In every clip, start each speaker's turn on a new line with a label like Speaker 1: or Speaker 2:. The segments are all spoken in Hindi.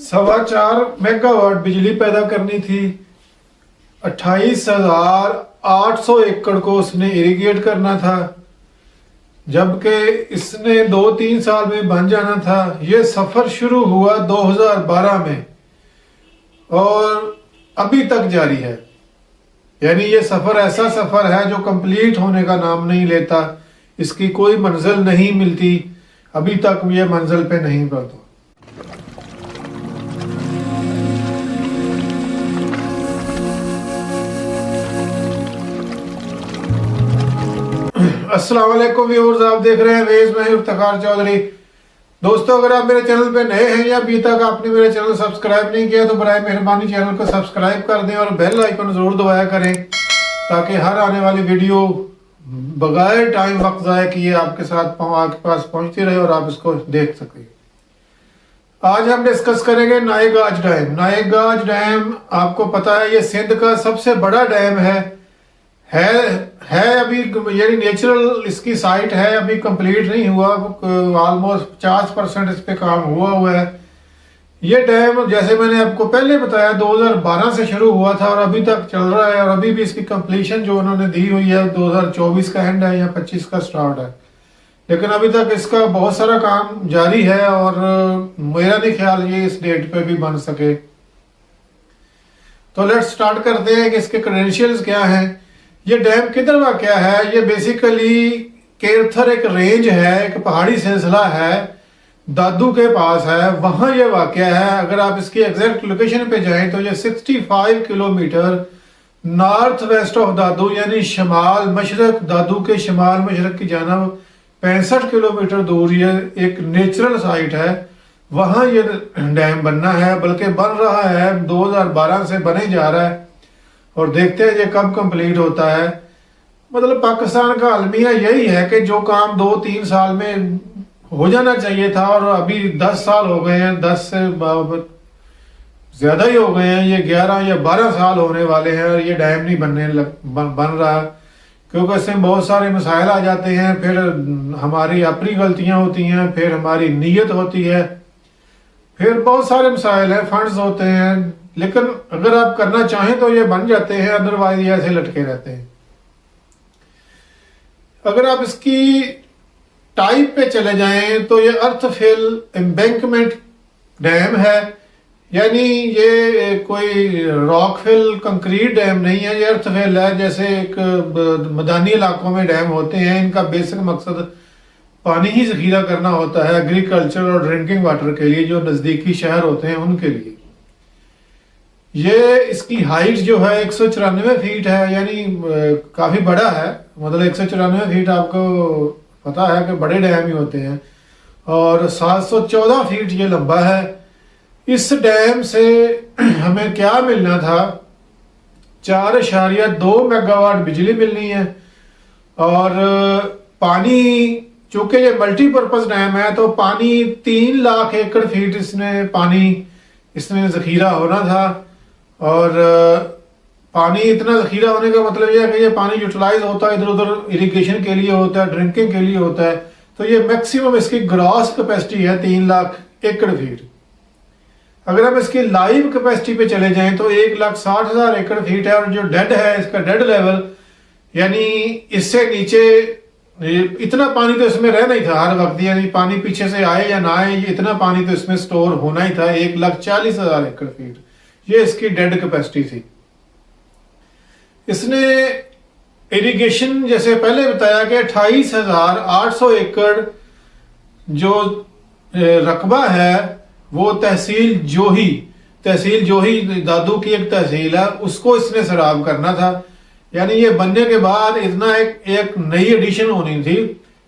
Speaker 1: 4.25 मेगावाट बिजली पैदा करनी थी। 28,800 एकड़ को उसने इरिगेट करना था, जबकि इसने 2-3 साल में बन जाना था। ये सफ़र शुरू हुआ 2012 में और अभी तक जारी है। यानी ये सफ़र ऐसा सफ़र है जो कंप्लीट होने का नाम नहीं लेता, इसकी कोई मंजिल नहीं मिलती, अभी तक ये मंजिल पे नहीं पहुंचा। अस्सलाम वालेकुम व्यूअर्स, आप देख रहे हैं वेज में इफ्तिखार चौधरी। दोस्तों, अगर आप मेरे चैनल पे नए हैं या अभी तक आपने मेरा चैनल सब्सक्राइब नहीं किया तो बराए मेहरबानी चैनल को सब्सक्राइब कर दें और बेल आइकन जरूर दबाया करें, ताकि हर आने वाली वीडियो बगैर टाइम वक्त ज़ाया किए आपके साथ आपके पास पहुंचती रहे और आप इसको देख सकें। आज हम डिस्कस करेंगे नायगाज डैम। नायगाज डैम आपको पता है ये सिंध का सबसे बड़ा डैम है अभी, यानी नेचुरल इसकी साइट है, अभी कंप्लीट नहीं हुआ, ऑलमोस्ट 50% इस पे काम हुआ है। ये डैम जैसे मैंने आपको पहले बताया 2012 से शुरू हुआ था और अभी तक चल रहा है, और अभी भी इसकी कंप्लीशन जो उन्होंने दी हुई है 2024 का एंड है या 25 का स्टार्ट है, लेकिन अभी तक इसका बहुत सारा काम जारी है और मेरा नहीं ख्याल ये इस डेट पे भी बन सके। तो लेट्स स्टार्ट करते हैं कि इसके क्रेडेंशियल्स क्या हैं। ये डैम किधर वाक़या है? ये बेसिकली केरथर एक रेंज है, एक पहाड़ी सिलसिला है, दादू के पास है, वहां ये वाक़या है। अगर आप इसकी एग्जैक्ट लोकेशन पे जाएं तो ये 65 किलोमीटर नॉर्थ वेस्ट ऑफ दादू, यानी शमाल मशरक, दादू के शमाल मशरक की जानब 65 किलोमीटर दूर ये एक नेचुरल साइट है, वहां ये डैम बनना है, बल्कि बन रहा है, 2012 से बने जा रहा है और देखते हैं ये कब कंप्लीट होता है। मतलब पाकिस्तान का अलमिया यही है कि जो काम 2-3 साल में हो जाना चाहिए था और अभी 10 साल हो गए हैं, 10 से ज्यादा ही हो गए हैं, ये 11 या 12 साल होने वाले हैं और ये डैम नहीं बन रहा, क्योंकि इसमें बहुत सारे मसाइल आ जाते हैं। फिर हमारी अपनी गलतियां होती हैं, फिर हमारी नीयत होती है, फिर बहुत सारे मसाइल हैं, फंड्स होते हैं, लेकिन अगर आप करना चाहें तो ये बन जाते हैं, अदरवाइज ये ऐसे लटके रहते हैं। अगर आप इसकी टाइप पे चले जाएं तो ये अर्थफिल एम्बैंकमेंट डैम है, यानी ये कोई रॉकफिल कंक्रीट डैम नहीं है, ये अर्थफिल है। जैसे एक मैदानी इलाकों में डैम होते हैं, इनका बेसिक मकसद पानी ही जखीरा करना होता है एग्रीकल्चर और ड्रिंकिंग वाटर के लिए, जो नज़दीकी शहर होते हैं उनके लिए। ये इसकी हाइट जो है 194 फीट है, यानी काफ़ी बड़ा है। मतलब 194 फीट आपको पता है कि बड़े डैम ही होते हैं, और 714 फीट ये लंबा है। इस डैम से हमें क्या मिलना था? 4.2 मेगावाट बिजली मिलनी है, और पानी, चूंकि ये मल्टीपर्पज डैम है तो पानी 3 लाख एकड़ फीट इसमें जखीरा होना था। और पानी इतना जखीरा होने का मतलब यह है कि ये पानी यूटिलाइज होता है, इधर उधर इरिगेशन के लिए होता है, ड्रिंकिंग के लिए होता है। तो ये मैक्सिमम इसकी ग्रॉस कैपेसिटी है 3 लाख एकड़ फीट। अगर हम इसकी लाइव कैपेसिटी पे चले जाएं तो 1,60,000 एकड़ फीट है, और जो डेड है इसका डेड लेवल, यानी इससे नीचे इतना पानी तो इसमें रहना ही था हर वक्त, यानी पानी पीछे से आए या ना आए, इतना पानी तो इसमें स्टोर होना ही था, 1,40,000 एकड़ फीट, ये इसकी डेड कैपेसिटी थी। इसने इरिगेशन, जैसे पहले बताया कि 28,800 एकड़ जो रकबा है वो तहसील जोही दादू की एक तहसील है, उसको इसने सराब करना था। यानी ये बनने के बाद इतना एक नई एडिशन होनी थी।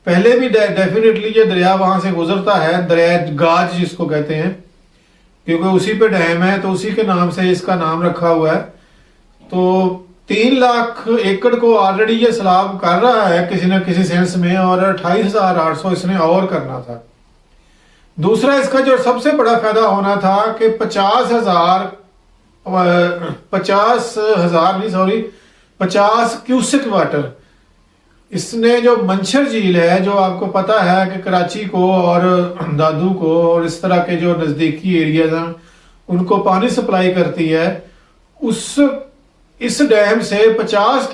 Speaker 1: पहले भी डेफिनेटली ये दरिया वहां से गुजरता है, दरिया गाज जिसको कहते हैं, क्योंकि उसी पे डैम है तो उसी के नाम से इसका नाम रखा हुआ है। तो 3 लाख एकड़ को ऑलरेडी ये सैलाब कर रहा है किसी न किसी सेंस में, और 28,800 इसने और करना था। दूसरा इसका जो सबसे बड़ा फायदा होना था कि 50 क्यूसेक वाटर इसने, जो मंछर झील है, जो आपको पता है कि कराची को और दादू को और इस तरह के जो नज़दीकी एरियाज हैं उनको पानी सप्लाई करती है, उस इस डैम से 50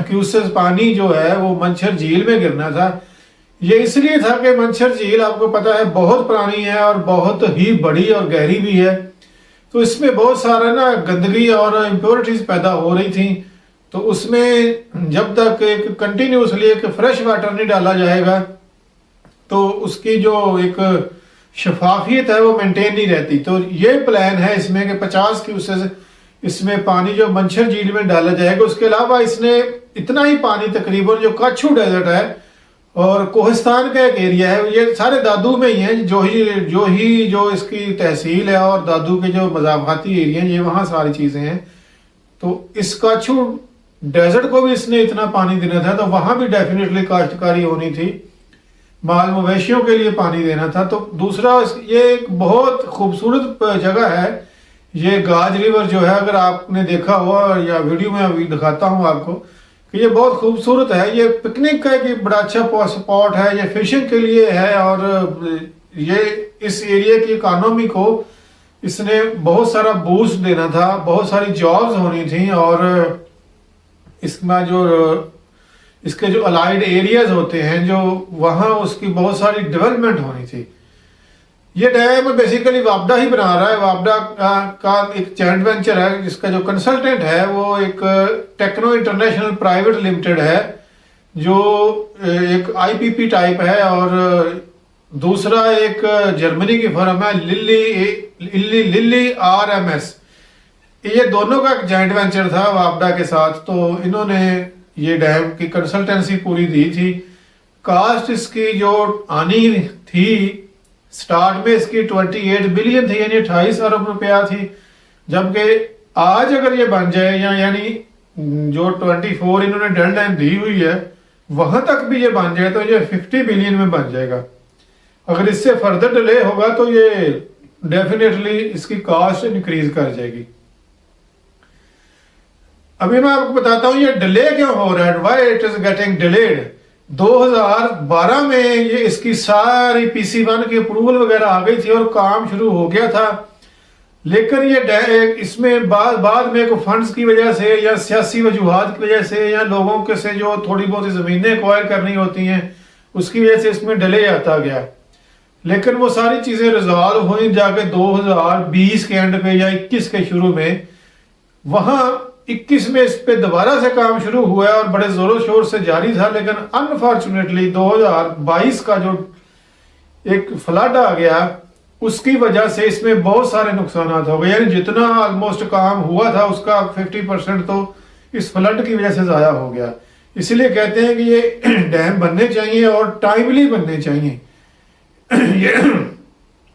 Speaker 1: क्यूसेस पानी जो है वो मंछर झील में गिरना था। ये इसलिए था कि मंछर झील आपको पता है बहुत पुरानी है और बहुत ही बड़ी और गहरी भी है, तो इसमें बहुत सारा ना गंदगी और इम्प्योरिटीज पैदा हो रही थी। तो उसमें जब तक एक कंटिन्यूसली एक फ्रेश वाटर नहीं डाला जाएगा तो उसकी जो एक शफाफियत है वो मेंटेन नहीं रहती। तो ये प्लान है इसमें कि 50 क्यूसेस इसमें पानी जो मंछर झील में डाला जाएगा। उसके अलावा इसने इतना ही पानी तकरीबन जो कच्छ डेजर्ट है और कोहिस्तान का एक एरिया है, ये सारे दादू में ही है, जो इसकी तहसील है और दादू के जो मज़ाफ़ाती एरिया हैं, ये वहाँ सारी चीज़ें हैं। तो इस कच्छ डेजर्ट को भी इसने इतना पानी देना था, तो वहाँ भी डेफिनेटली काश्तकारी होनी थी, माल मवेशियों के लिए पानी देना था। तो दूसरा ये एक बहुत खूबसूरत जगह है, ये गाज रिवर जो है, अगर आपने देखा हो या वीडियो में अभी दिखाता हूँ आपको कि ये बहुत खूबसूरत है। ये पिकनिक का एक बड़ा अच्छा स्पॉट है, ये फिशिंग के लिए है और ये इस एरिया की इकोनॉमी को इसने बहुत सारा बूस्ट देना था, बहुत सारी जॉब्स होनी थी और इसके जो अलाइड एरियाज होते हैं जो वहाँ उसकी बहुत सारी डेवलपमेंट होनी थी। ये डैम बेसिकली वापडा ही बना रहा है। वापडा का एक जॉइंट वेंचर है जिसका जो कंसल्टेंट है वो एक टेक्नो इंटरनेशनल प्राइवेट लिमिटेड है, जो एक आईपीपी टाइप है, और दूसरा एक जर्मनी की फर्म है लिल्ली आरएमएस। ये दोनों का एक जॉइंट वेंचर था वापडा के साथ। तो इन्होंने ये डैम की कंसल्टेंसी पूरी दी थी। कास्ट इसकी जो आनी थी स्टार्ट में इसकी 28 बिलियन थी, यानी 28 अरब रुपया थी, जबकि आज अगर ये बन जाए यानी जो 24 इन्होंने डेडलाइन दी हुई है वहां तक भी ये बन जाए तो ये 50 बिलियन में बन जाएगा। अगर इससे फर्दर डिले होगा तो ये डेफिनेटली इसकी कॉस्ट इंक्रीज कर जाएगी। अभी मैं आपको बताता हूं ये डिले क्यों हो रहा है, why it is getting delayed. 2012 में ये इसकी सारी PC1 की अप्रूवल वगैरह आ गई थी और काम शुरू हो गया था, लेकिन ये इसमें बाद में को फंड्स की वजह से या सियासी वजूहात की वजह से या लोगों के से जो थोड़ी बहुत ज़मीनें एक्वायर करनी होती हैं उसकी वजह से इसमें डिले आता गया। लेकिन वो सारी चीज़ें रिजॉल्व हुई जाके 2020 के एंड पे या 21 के शुरू में। वहाँ 21 में इस पे दोबारा से काम शुरू हुआ और बड़े जोरों शोर से जारी था, लेकिन अनफॉर्चुनेटली 2022 का जो एक फ्लड आ गया उसकी वजह से इसमें बहुत सारे नुकसान हो गए। यानी जितना ऑलमोस्ट काम हुआ था उसका 50% तो इस फ्लड की वजह से ज़ाया हो गया। इसलिए कहते हैं कि ये डैम बनने चाहिए और टाइमली बनने चाहिए।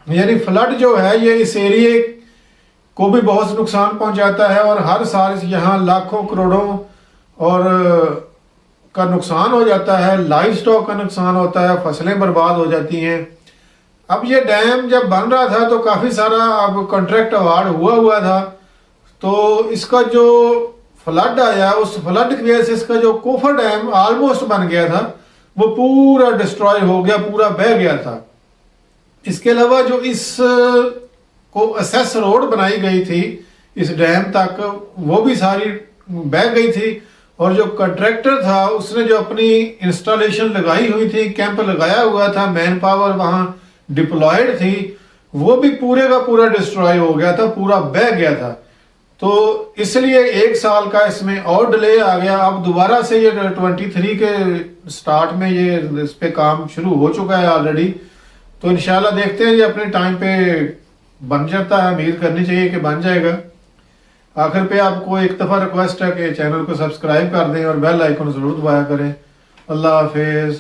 Speaker 1: यानी फ्लड जो है ये इस एरिए को भी बहुत नुकसान पहुंचाता है और हर साल यहाँ लाखों करोड़ों और का नुकसान हो जाता है, लाइव स्टॉक का नुकसान होता है, फसलें बर्बाद हो जाती हैं। अब ये डैम जब बन रहा था तो काफ़ी सारा अब कॉन्ट्रैक्ट अवार्ड हुआ था, तो इसका जो फ्लड आया उस फ्लड की वजह से इसका जो कोफर डैम ऑलमोस्ट बन गया था वो पूरा डिस्ट्रॉय हो गया, पूरा बह गया था। इसके अलावा जो इस को असेस रोड बनाई गई थी इस डैम तक वो भी सारी बह गई थी, और जो कॉन्ट्रैक्टर था उसने जो अपनी इंस्टॉलेशन लगाई हुई थी, कैंप लगाया हुआ था, मैन पावर वहां डिप्लॉयड थी, वो भी पूरे का पूरा डिस्ट्रॉय हो गया था, पूरा बह गया था। तो इसलिए 1 साल का इसमें और डिले आ गया। अब दोबारा से ये 23 के स्टार्ट में ये इस पे काम शुरू हो चुका है ऑलरेडी। तो इंशाल्लाह देखते हैं ये अपने टाइम पे बन जाता है, उम्मीद करनी चाहिए कि बन जाएगा। आखिर पे आपको एक दफ़ा रिक्वेस्ट है कि चैनल को सब्सक्राइब कर दें और बेल आइकन ज़रूर दबाया करें। अल्लाह हाफिज़।